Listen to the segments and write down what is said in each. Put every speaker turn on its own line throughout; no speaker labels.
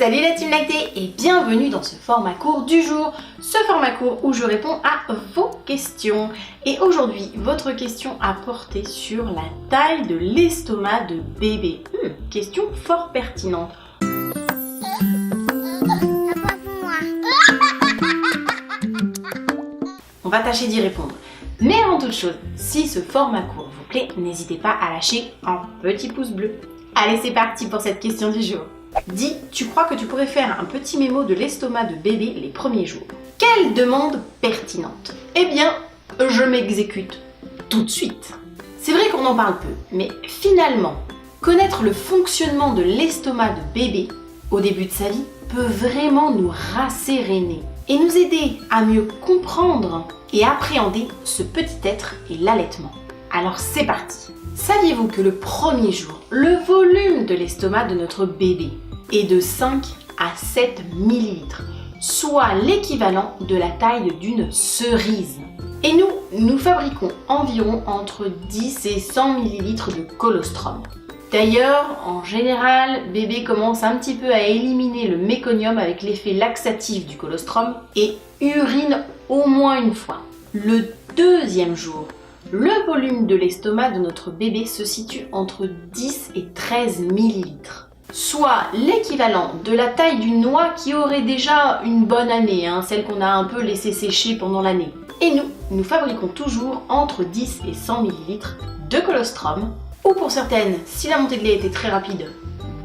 Salut la team lactée et bienvenue dans ce format court du jour. Ce format court où je réponds à vos questions. Et aujourd'hui, votre question a porté sur la taille de l'estomac de bébé. Question fort pertinente. On va tâcher d'y répondre. Mais avant toute chose, si ce format court vous plaît, n'hésitez pas à lâcher un petit pouce bleu. Allez, c'est parti pour cette question du jour. Dis, tu crois que tu pourrais faire un petit mémo de l'estomac de bébé les premiers jours? Quelle demande pertinente! Eh bien, je m'exécute tout de suite. C'est vrai qu'on en parle peu, mais finalement, connaître le fonctionnement de l'estomac de bébé au début de sa vie peut vraiment nous rasséréner et nous aider à mieux comprendre et appréhender ce petit être et l'allaitement. Alors c'est parti! Saviez-vous que le premier jour, le volume de l'estomac de notre bébé est de 5 à 7 millilitres, soit l'équivalent de la taille d'une cerise. Et nous fabriquons environ entre 10 et 100 millilitres de colostrum. D'ailleurs, en général, bébé commence un petit peu à éliminer le méconium avec l'effet laxatif du colostrum et urine au moins une fois. Le deuxième jour, le volume de l'estomac de notre bébé se situe entre 10 et 13 millilitres, soit l'équivalent de la taille d'une noix qui aurait déjà une bonne année, celle qu'on a un peu laissée sécher pendant l'année. Et nous fabriquons toujours entre 10 et 100 millilitres de colostrum, ou pour certaines, si la montée de lait était très rapide,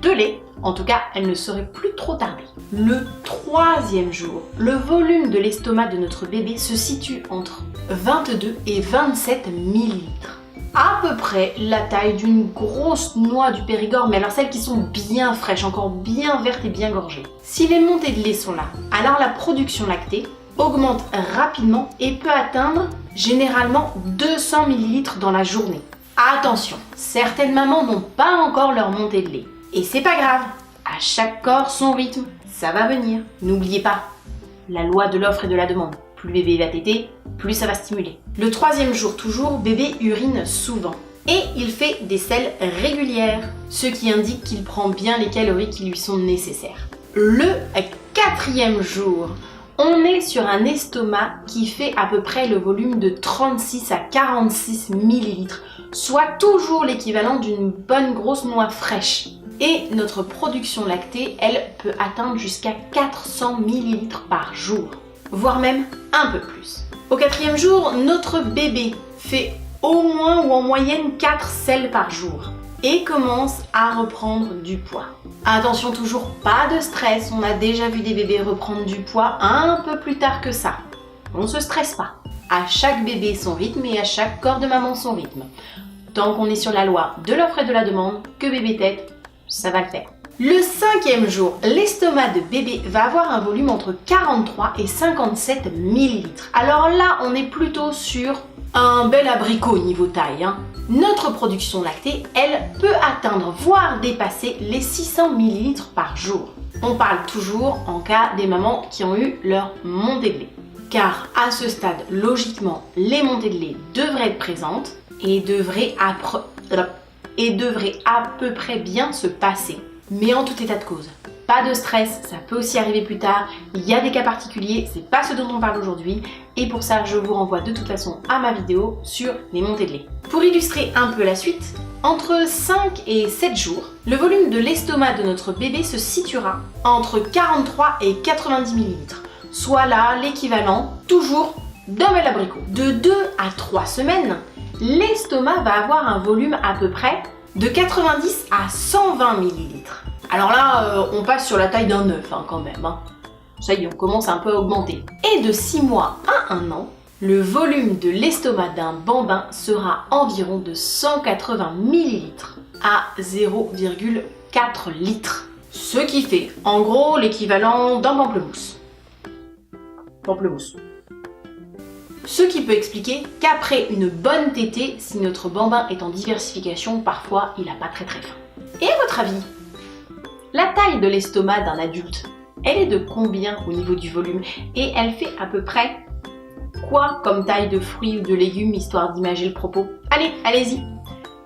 de lait. En tout cas, elle ne serait plus trop tarder. Le troisième jour, le volume de l'estomac de notre bébé se situe entre 22 et 27 millilitres. À peu près la taille d'une grosse noix du Périgord, mais alors celles qui sont bien fraîches, encore bien vertes et bien gorgées. Si les montées de lait sont là, alors la production lactée augmente rapidement et peut atteindre généralement 200 millilitres dans la journée. Attention, certaines mamans n'ont pas encore leur montée de lait. Et c'est pas grave, à chaque corps son rythme, ça va venir. N'oubliez pas, la loi de l'offre et de la demande. Plus bébé va téter, plus ça va stimuler. Le troisième jour toujours, bébé urine souvent. Et il fait des selles régulières, ce qui indique qu'il prend bien les calories qui lui sont nécessaires. Le quatrième jour, on est sur un estomac qui fait à peu près le volume de 36 à 46 millilitres, soit toujours l'équivalent d'une bonne grosse noix fraîche. Et notre production lactée, elle, peut atteindre jusqu'à 400 millilitres par jour, voire même un peu plus. Au quatrième jour, notre bébé fait au moins ou en moyenne 4 selles par jour et commence à reprendre du poids. Attention, toujours pas de stress, on a déjà vu des bébés reprendre du poids un peu plus tard que ça. On ne se stresse pas. À chaque bébé son rythme et à chaque corps de maman son rythme. Tant qu'on est sur la loi de l'offre et de la demande, que bébé tète, ça va le faire. Le cinquième jour, l'estomac de bébé va avoir un volume entre 43 et 57 millilitres. Alors là, on est plutôt sur un bel abricot niveau taille. Notre production lactée, elle, peut atteindre, voire dépasser les 600 millilitres par jour. On parle toujours en cas des mamans qui ont eu leur montée de lait. Car à ce stade, logiquement, les montées de lait devraient être présentes et devraient à peu près bien se passer. Mais en tout état de cause, pas de stress, ça peut aussi arriver plus tard, il y a des cas particuliers, c'est pas ce dont on parle aujourd'hui, et pour ça je vous renvoie de toute façon à ma vidéo sur les montées de lait. Pour illustrer un peu la suite, entre 5 et 7 jours, le volume de l'estomac de notre bébé se situera entre 43 et 90 millilitres, soit là l'équivalent toujours d'un bel abricot. De 2 à 3 semaines, l'estomac va avoir un volume à peu près de 90 à 120 millilitres. Alors là, on passe sur la taille d'un œuf quand même. Ça y est, on commence un peu à augmenter. Et de 6 mois à 1 an, le volume de l'estomac d'un bambin sera environ de 180 millilitres à 0,4 litres. Ce qui fait en gros l'équivalent d'un pamplemousse. Ce qui peut expliquer qu'après une bonne tétée, si notre bambin est en diversification, parfois il n'a pas très faim. Et à votre avis, la taille de l'estomac d'un adulte, elle est de combien au niveau du volume? Et elle fait à peu près quoi comme taille de fruits ou de légumes, histoire d'imager le propos? Allez, allez-y!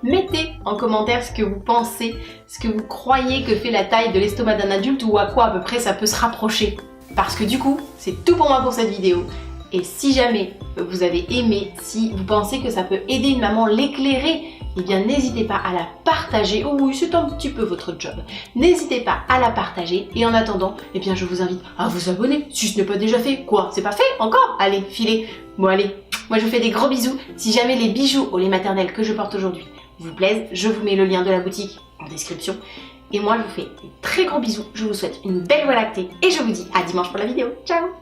Mettez en commentaire ce que vous pensez, ce que vous croyez que fait la taille de l'estomac d'un adulte ou à quoi à peu près ça peut se rapprocher. Parce que du coup, c'est tout pour moi pour cette vidéo. Et si jamais vous avez aimé, si vous pensez que ça peut aider une maman, l'éclairer, eh bien n'hésitez pas à la partager. Oh oui, c'est un petit peu votre job. N'hésitez pas à la partager. Et en attendant, eh bien je vous invite à vous abonner si ce n'est pas déjà fait. Quoi? C'est pas fait encore? Allez, filez. Bon allez, moi je vous fais des gros bisous. Si jamais les bijoux au lait maternel que je porte aujourd'hui vous plaisent, je vous mets le lien de la boutique en description. Et moi je vous fais des très gros bisous. Je vous souhaite une belle voie lactée et je vous dis à dimanche pour la vidéo. Ciao!